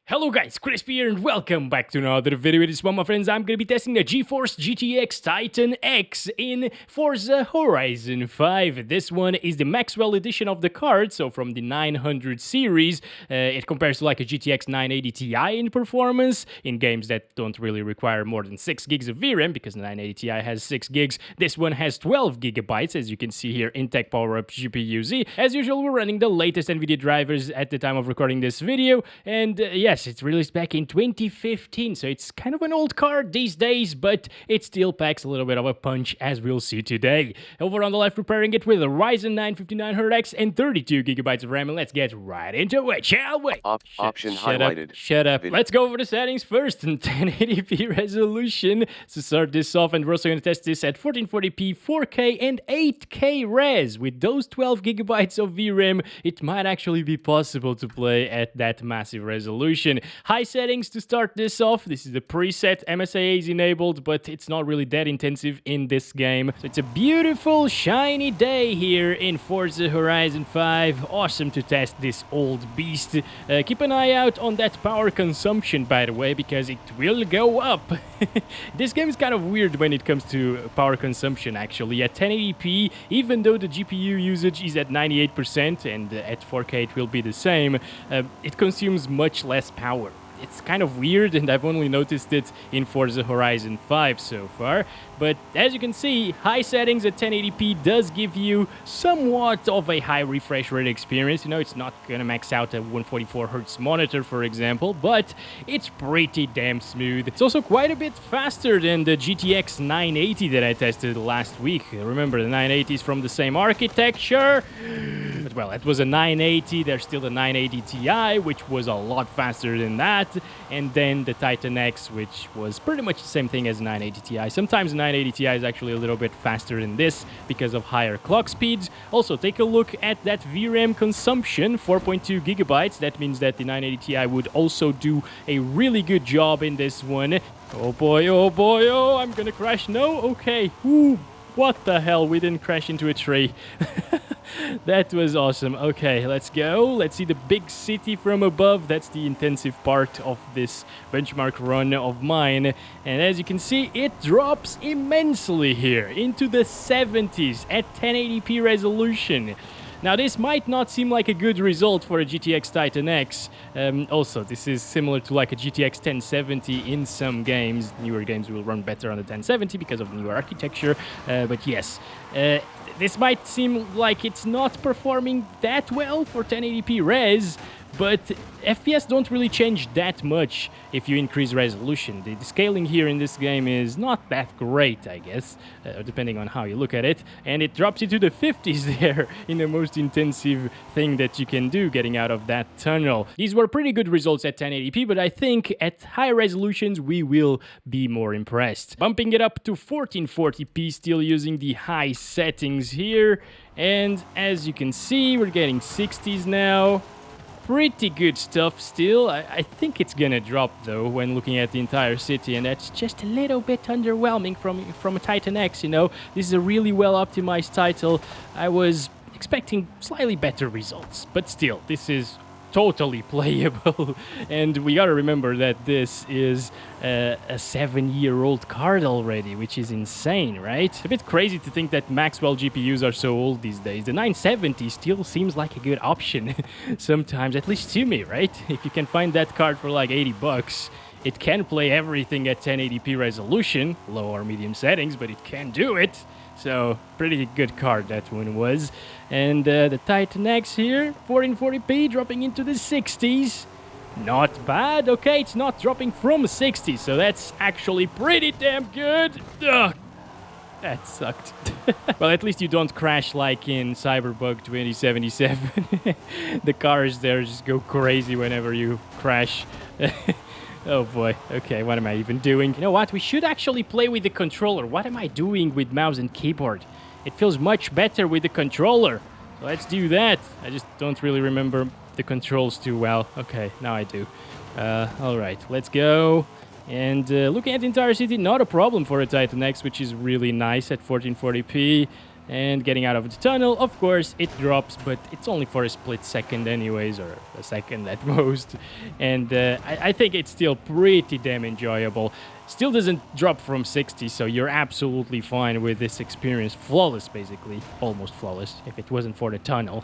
Hello guys, Crispy here and welcome back to another video. This one, my friends, I'm gonna be testing the GeForce GTX Titan X in Forza Horizon 5. This one is the Maxwell edition of the card, so from the 900 series. It compares to like a GTX 980 Ti in performance, in games that don't really require more than 6 gigs of VRAM, because the 980 Ti has 6 gigs. This one has 12 gigabytes, as you can see here in Tech Power Up GPU-Z. As usual, we're running the latest Nvidia drivers at the time of recording this video, and yes, it's released back in 2015, so it's kind of an old card these days, but it still packs a little bit of a punch, as we'll see today. Over on the left, preparing it with a Ryzen 9 5900X and 32 gigabytes of RAM, and let's get right into it, shall we? Option highlighted. Shut up. Let's go over the settings first in 1080p resolution. To start this off, and we're also going to test this at 1440p, 4K, and 8K res. With those 12 gigabytes of VRAM, it might actually be possible to play at that massive resolution. High settings to start this off. This is the preset. MSIA is enabled, but it's not really that intensive in this game. So it's a beautiful, shiny day here in Forza Horizon 5. Awesome to test this old beast. Keep an eye out on that power consumption, by the way, because it will go up. This game is kind of weird when it comes to power consumption, actually. At 1080p, even though the GPU usage is at 98%, and at 4K it will be the same, it consumes much less power. It's kind of weird, and I've only noticed it in Forza Horizon 5 so far. But as you can see, high settings at 1080p does give you somewhat of a high refresh rate experience. You know, it's not gonna max out a 144Hz monitor, for example, but it's pretty damn smooth. It's also quite a bit faster than the GTX 980 that I tested last week. Remember, the 980 is from the same architecture. But, well, it was a 980, there's still the 980 Ti, which was a lot faster than that, and then the Titan X, which was pretty much the same thing as 980 Ti. Sometimes 980 Ti is actually a little bit faster than this because of higher clock speeds. Also, take a look at that VRAM consumption, 4.2 gigabytes. That means that the 980 Ti would also do a really good job in this one. Oh boy, oh boy, oh, I'm gonna crash. No? Okay. Ooh, what the hell? We didn't crash into a tree. That was awesome. Okay, let's go. Let's see the big city from above. That's the intensive part of this benchmark run of mine. And as you can see, it drops immensely here into the 70s at 1080p resolution. Now, this might not seem like a good result for a GTX Titan X. Also, this is similar to like a GTX 1070 in some games. Newer games will run better on the 1070 because of the newer architecture. But yes, this might seem like it's not performing that well for 1080p res, but FPS don't really change that much if you increase resolution. The scaling here in this game is not that great, I guess, depending on how you look at it, and it drops into the 50s there in the most intensive thing that you can do, getting out of that tunnel. These were pretty good results at 1080p, but I think at higher resolutions we will be more impressed. Bumping it up to 1440p, still using the high settings here, and as you can see, we're getting 60s now. Pretty good stuff still. I think it's gonna drop though when looking at the entire city, and that's just a little bit underwhelming from a Titan X, you know. This is a really well optimized title. I was expecting slightly better results, but still, this is totally playable. And we gotta remember that this is a 7-year-old card already, which is insane, right? It's a bit crazy to think that Maxwell GPUs are so old these days. The 970 still seems like a good option sometimes, at least to me, right? If you can find that card for like 80 bucks, it can play everything at 1080p resolution, low or medium settings, but it can do it. So, pretty good card that one was. And the Titan X here, 1440p, dropping into the 60s. Not bad. Okay, it's not dropping from 60s, so that's actually pretty damn good. Ugh, that sucked. Well, at least you don't crash like in Cyberbug 2077. The cars there just go crazy whenever you crash. Oh boy, okay, what am I even doing? You know what, we should actually play with the controller. What am I doing with mouse and keyboard? It feels much better with the controller. So let's do that. I just don't really remember the controls too well. Okay, now I do. Alright, let's go. And looking at the entire city, not a problem for a Titan X, which is really nice at 1440p. And getting out of the tunnel, of course, it drops, but it's only for a split second anyways, or a second at most. And I think it's still pretty damn enjoyable. Still doesn't drop from 60, so you're absolutely fine with this experience. Flawless, basically. Almost flawless, if it wasn't for the tunnel.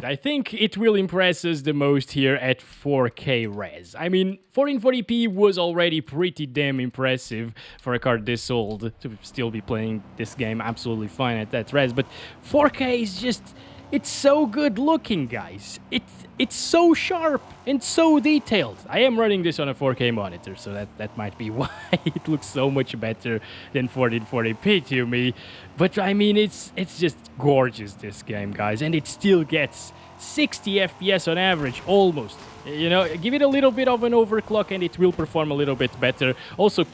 I think it will impress us the most here at 4K res. I mean, 1440p was already pretty damn impressive for a card this old to still be playing this game absolutely fine at that res, but 4K is just... It's so good looking, guys. It's so sharp and so detailed. I am running this on a 4K monitor, so that might be why it looks so much better than 1440p to me. But I mean, it's just gorgeous, this game, guys, and it still gets 60 FPS on average, almost. You know, give it a little bit of an overclock and it will perform a little bit better. Also,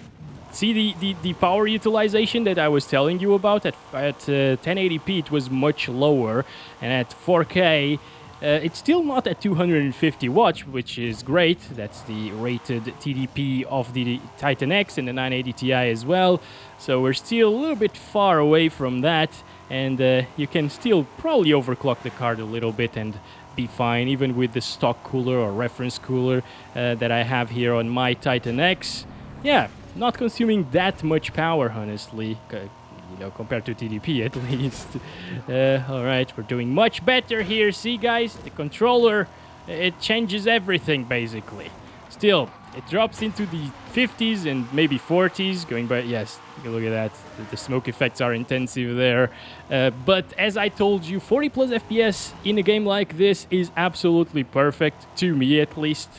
see the power utilization that I was telling you about? At 1080p it was much lower, and at 4K it's still not at 250 watts, which is great. That's the rated TDP of the Titan X and the 980 Ti as well. So we're still a little bit far away from that, and you can still probably overclock the card a little bit and be fine, even with the stock cooler or reference cooler that I have here on my Titan X. Yeah. Not consuming that much power, honestly, you know, compared to TDP at least. Alright, we're doing much better here. See, guys, the controller, it changes everything, basically. Still, it drops into the 50s and maybe 40s, going by, yes, look at that. The smoke effects are intensive there. But as I told you, 40 plus FPS in a game like this is absolutely perfect, to me at least.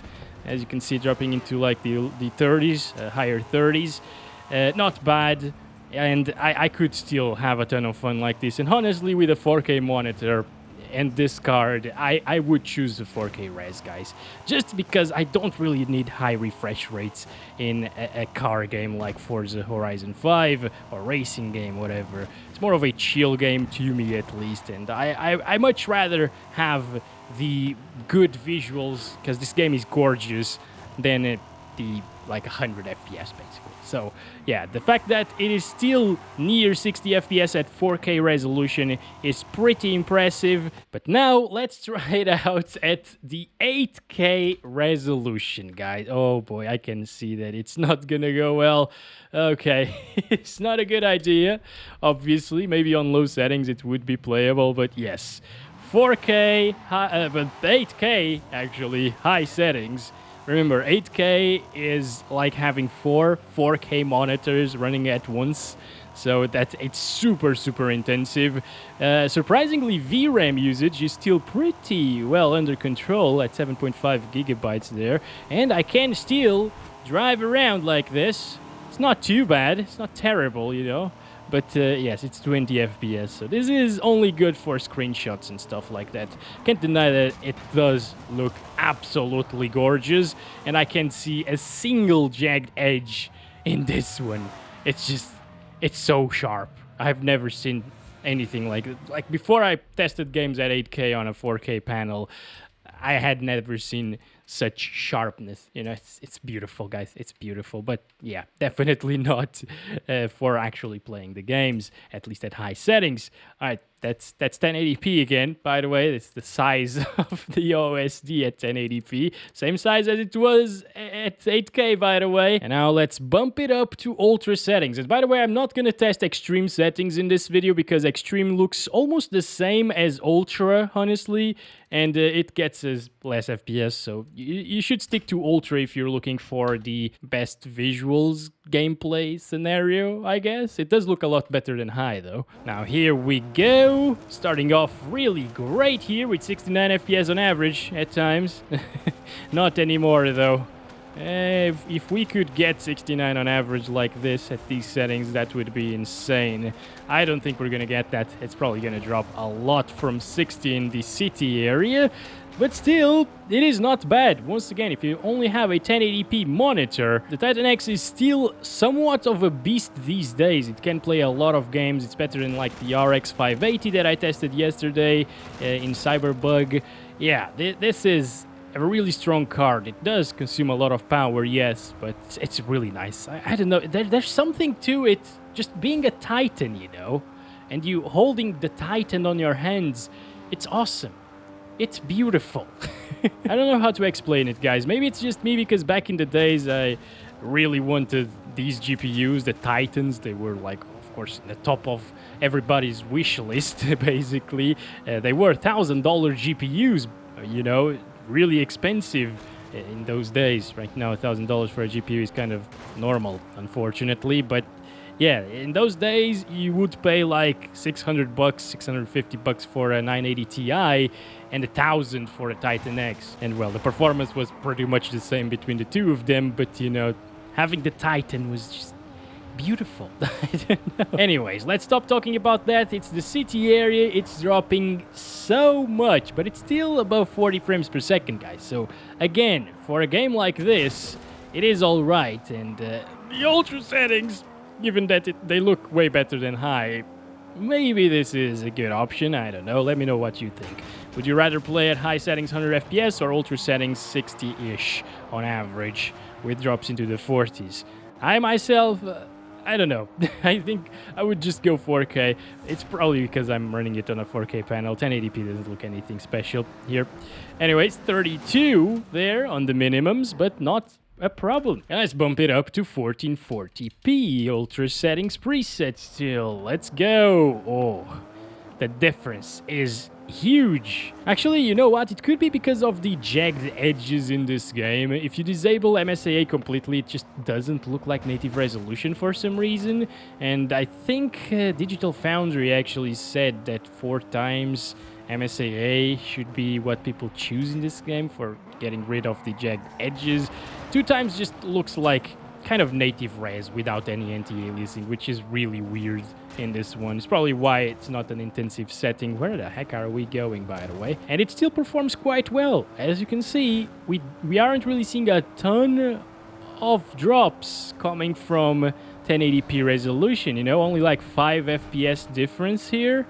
As you can see, dropping into like the 30s, higher 30s. Not bad, and I could still have a ton of fun like this. And honestly, with a 4K monitor and this card, I would choose the 4K res, guys. Just because I don't really need high refresh rates in a car game like Forza Horizon 5 or racing game, whatever. It's more of a chill game to me at least, and I much rather have the good visuals, because this game is gorgeous, than the like 100 FPS basically. So yeah, the fact that it is still near 60 FPS at 4K resolution is pretty impressive. But now let's try it out at the 8K resolution, guys. Oh boy, I can see that it's not gonna go well. Okay, it's not a good idea. Obviously, maybe on low settings it would be playable, but yes. 4K, but 8K, actually, high settings. Remember, 8K is like having 4K monitors running at once, so it's super, super intensive. Surprisingly, VRAM usage is still pretty well under control at 7.5 gigabytes there, and I can still drive around like this. It's not too bad, it's not terrible, you know. But yes, it's 20 FPS, so this is only good for screenshots and stuff like that. Can't deny that it does look absolutely gorgeous, and I can see a single jagged edge in this one. It's just, it's so sharp. I've never seen anything like it. Like before I tested games at 8K on a 4K panel, I had never seen such sharpness. You know, it's beautiful, guys. It's beautiful. But yeah, definitely not for actually playing the games, at least at high settings. All right, that's 1080p again, by the way. It's the size of the OSD at 1080p. Same size as it was at 8K, by the way. And now let's bump it up to ultra settings. And by the way, I'm not going to test extreme settings in this video because extreme looks almost the same as ultra, honestly. And it gets us less FPS, so you should stick to ultra if you're looking for the best visuals gameplay scenario, I guess. It does look a lot better than high, though. Now here we go. Starting off really great here with 69 FPS on average at times. Not anymore, though. If we could get 69 on average like this at these settings, that would be insane. I don't think we're gonna get that. It's probably gonna drop a lot from 60 in the city area, but still, it is not bad. Once again, if you only have a 1080p monitor, the Titan X is still somewhat of a beast these days. It can play a lot of games. It's better than like the RX 580 that I tested yesterday in Cyberbug. Yeah, this is a really strong card. It does consume a lot of power, yes, but it's really nice. I don't know, there's something to it, just being a Titan, you know. and you holding the Titan on your hands. It's awesome. It's beautiful. I don't know how to explain it, guys. Maybe it's just me, because back in the days I really wanted these GPUs, the Titans. They were like, of course, the top of everybody's wish list, basically. They were $1,000 GPUs, you know, really expensive in those days. Right now, $1,000 for a GPU is kind of normal, unfortunately. But yeah, in those days, you would pay like $600, $650 for a 980 Ti and $1,000 for a Titan X. And well, the performance was pretty much the same between the two of them, but you know, having the Titan was just beautiful. I don't know. Anyways, let's stop talking about that. It's the city area. It's dropping so much, but it's still above 40 frames per second, guys. So again, for a game like this, it is all right. And the ultra settings, given that they look way better than high, maybe this is a good option. I don't know. Let me know what you think. Would you rather play at high settings 100 FPS or ultra settings 60-ish on average with drops into the 40s? I myself, I don't know. I think I would just go 4K. It's probably because I'm running it on a 4K panel. 1080p doesn't look anything special here. Anyways, 32 there on the minimums, but not a problem. And let's bump it up to 1440p. Ultra settings preset still. Let's go. Oh, the difference is huge. Actually, you know what? It could be because of the jagged edges in this game. If you disable MSAA completely, it just doesn't look like native resolution for some reason. And I think Digital Foundry actually said that 4 times MSAA should be what people choose in this game for getting rid of the jagged edges. 2 times just looks like kind of native res without any anti-aliasing, which is really weird in this one. It's probably why it's not an intensive setting. Where the heck are we going, by the way? And it still performs quite well. As you can see, we aren't really seeing a ton of drops coming from 1080p resolution, you know, only like 5 FPS difference here.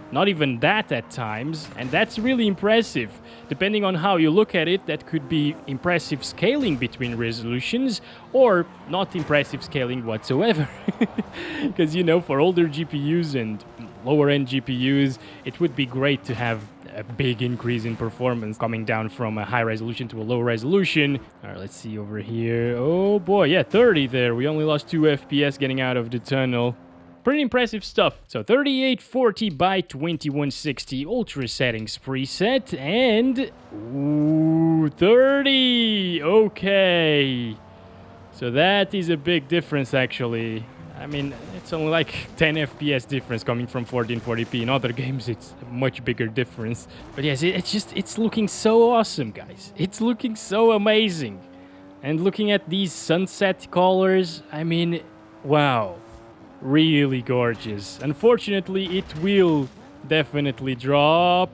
Not even that at times, and that's really impressive. Depending on how you look at it, that could be impressive scaling between resolutions or not impressive scaling whatsoever. Because, you know, for older GPUs and lower-end GPUs, it would be great to have a big increase in performance coming down from a high resolution to a low resolution. All right, let's see over here. Oh boy, yeah, 30 there. We only lost 2 FPS getting out of the tunnel. Pretty impressive stuff. So 3840 by 2160 ultra settings preset and ooh, 30. Okay. So that is a big difference actually. I mean, it's only like 10 FPS difference coming from 1440p. In other games, it's a much bigger difference. But yes, it's looking so awesome, guys. It's looking so amazing. And looking at these sunset colors, I mean, wow. Really gorgeous. Unfortunately, it will definitely drop.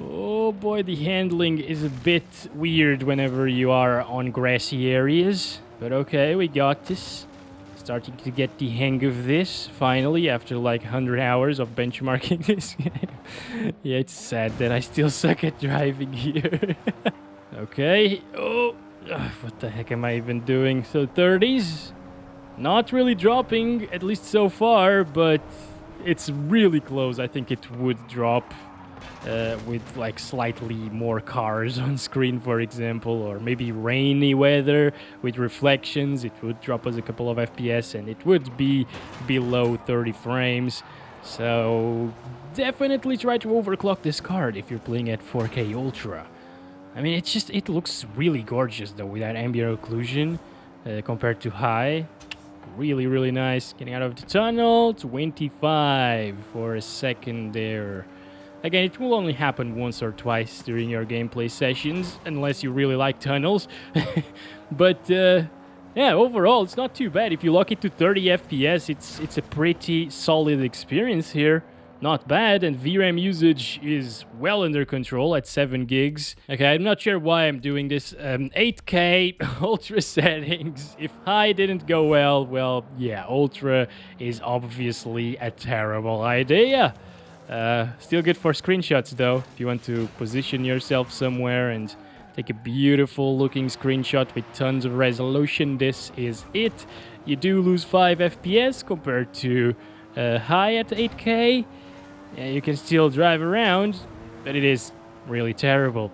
Oh boy, the handling is a bit weird whenever you are on grassy areas. But okay, we got this. Starting to get the hang of this, finally, after like 100 hours of benchmarking this game. Yeah, it's sad that I still suck at driving here. Okay. Oh, what the heck am I even doing? So 30s. Not really dropping, at least so far, but it's really close. I think it would drop with like slightly more cars on screen, for example, or maybe rainy weather with reflections. It would drop us a couple of FPS and it would be below 30 frames. So definitely try to overclock this card if you're playing at 4K Ultra. I mean, it looks really gorgeous though with that ambient occlusion compared to high. Really, really nice. Getting out of the tunnel. 25 for a second there. Again, it will only happen once or twice during your gameplay sessions, unless you really like tunnels. But, yeah, overall, it's not too bad. If you lock it to 30 FPS, it's a pretty solid experience here. Not bad, and VRAM usage is well under control at 7 gigs. Okay, I'm not sure why I'm doing this. 8K ultra settings. If high didn't go well, yeah, ultra is obviously a terrible idea. Still good for screenshots though. If you want to position yourself somewhere and take a beautiful looking screenshot with tons of resolution, this is it. You do lose 5 FPS compared to high at 8K. You can still drive around, but it is really terrible.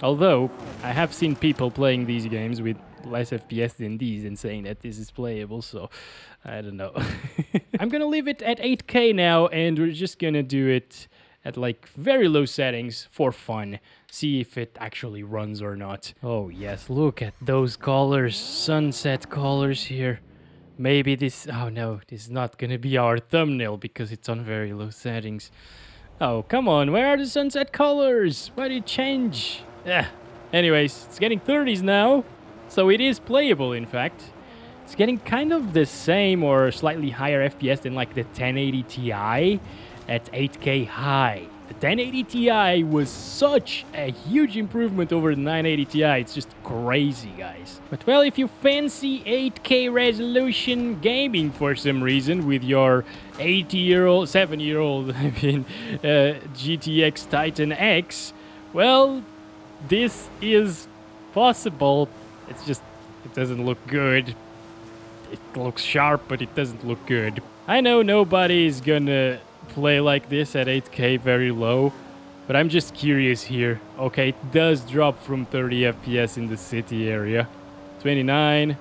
Although, I have seen people playing these games with less FPS than these and saying that this is playable, so I don't know. I'm gonna leave it at 8K now, and we're just gonna do it at like very low settings for fun. See if it actually runs or not. Oh yes, look at those colors, sunset colors here. Maybe this, oh no, this is not gonna be our thumbnail because it's on very low settings. Oh, come on, where are the sunset colors? Why did it change? Yeah. Anyways, it's getting 30s now, so it is playable in fact. It's getting kind of the same or slightly higher FPS than like the 1080 Ti at 8K high. The 1080 Ti was such a huge improvement over the 980 Ti. It's just crazy, guys. But well, if you fancy 8K resolution gaming for some reason with your 7-year-old, GTX Titan X, well, this is possible. It's just, it doesn't look good. It looks sharp, but it doesn't look good. I know nobody is gonna play like this at 8K very low, but I'm just curious here. Okay, it does drop from 30 FPS in the city area. 29.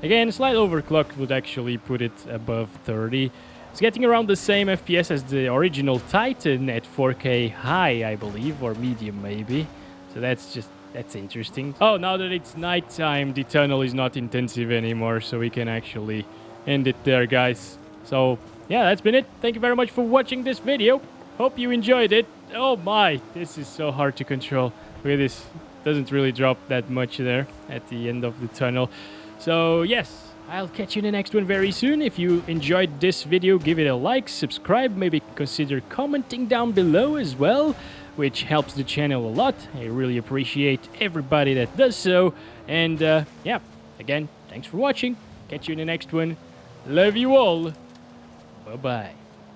Again, slight overclock would actually put it above 30. It's getting around the same FPS as the original Titan at 4K high, I believe, or medium maybe. So that's interesting. Oh, now that it's nighttime, the tunnel is not intensive anymore, so we can actually end it there, guys. So yeah, that's been it. Thank you very much for watching this video. Hope you enjoyed it. Oh my, this is so hard to control. Look at this. Doesn't really drop that much there at the end of the tunnel. So yes, I'll catch you in the next one very soon. If you enjoyed this video, give it a like, subscribe, maybe consider commenting down below as well, which helps the channel a lot. I really appreciate everybody that does so. And yeah, again, thanks for watching. Catch you in the next one. Love you all. Bye-bye.